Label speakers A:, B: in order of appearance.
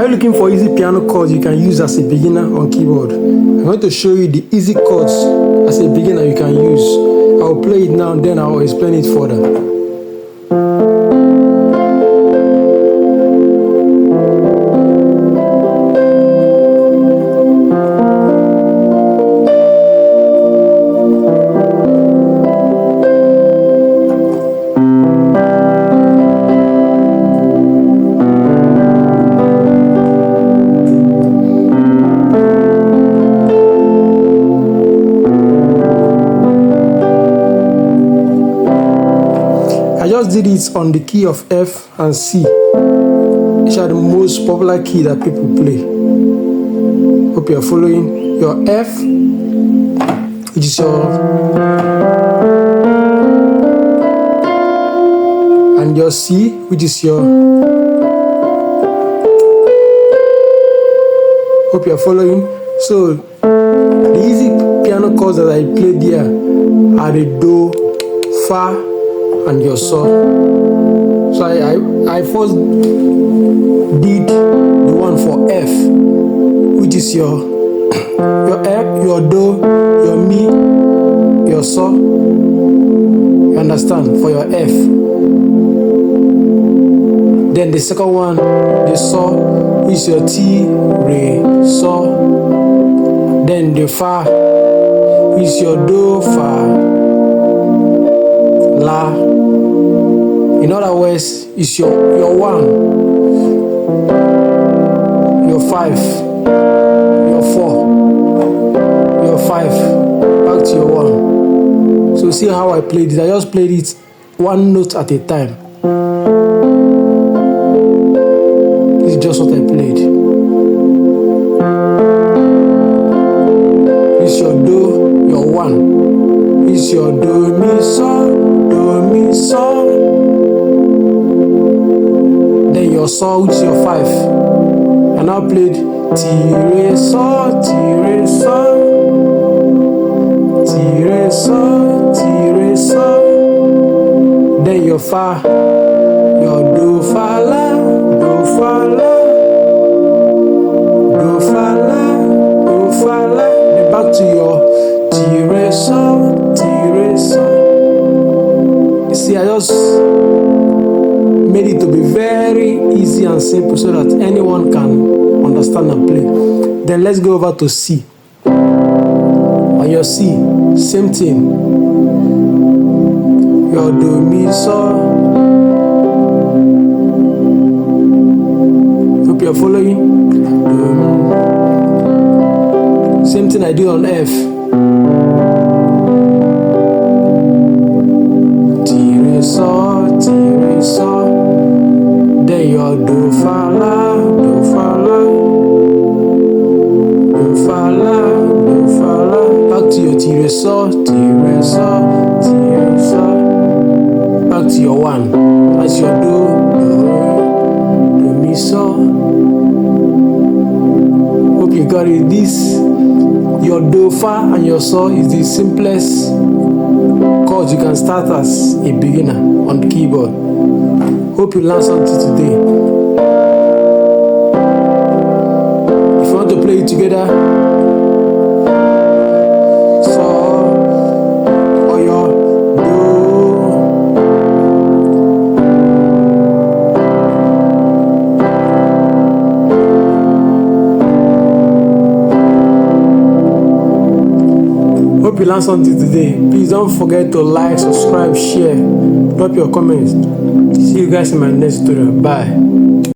A: Are you looking for easy piano chords you can use as a beginner on keyboard? I'm going to show you the easy chords as a beginner you can use. I'll play it now and then I'll explain it further. I just did it on the key of F and C, which are the most popular key that people play. Hope you're following. Your F, which is your, and your C, which is your. Hope you're following. So the easy piano chords that I played here are the Do, Fa, and your Sol. So I first did the one for F, which is your F, your Do, your Mi, your Sol. You understand? For your F. Then the second one, the Sol, which is your Ti, Re, Sol. Then the Fa, which is your Do, Fa, La. In other words, it's your 1, your 5, your 4, your 5, back to your 1. So see how I played it. I just played it one note at a time. This is just what I played. It's your Do, your 1. It's your Do, Mi, Sol, Do, Mi, Sol. Then your Sol, which is your 5. And I played Ti, Re, Sol, Ti, Re, Sol, Ti, Re, Sol, Ti, Re, Sol. Then your Fa, your Do, Fa, La, Do, Fa, La, Do, Fa, La, Do, Fa, La. Then back to your Ti, Re, Sol, Ti, Re, Sol. You see, I just made it to be very easy and simple so that anyone can understand and play. Then let's go over to C. On your C, same thing. Your Do, Mi, Sol. Hope you're following. Same thing I do on F. Ti, Re, Sol, Ti, Re, Sol. Then your Do, Fa, La, Do, Fa, La, Do, Fa, La, Do, Fa, La. Back to your Ti, Re, Sol, Ti, Re, Sol, Ti, Re, Sol. Back to your 1. That's your Do, Do, Mi, Sol. Hope you got it. This, your Do, Fa, and your Sol is the simplest chords you can start as a beginner on the keyboard. Hope you learned something today. If you want to play it together, Sol or your Do. Hope you learned something today. Please don't forget to like, subscribe, share, drop your comments. See you guys in my next tutorial. Bye.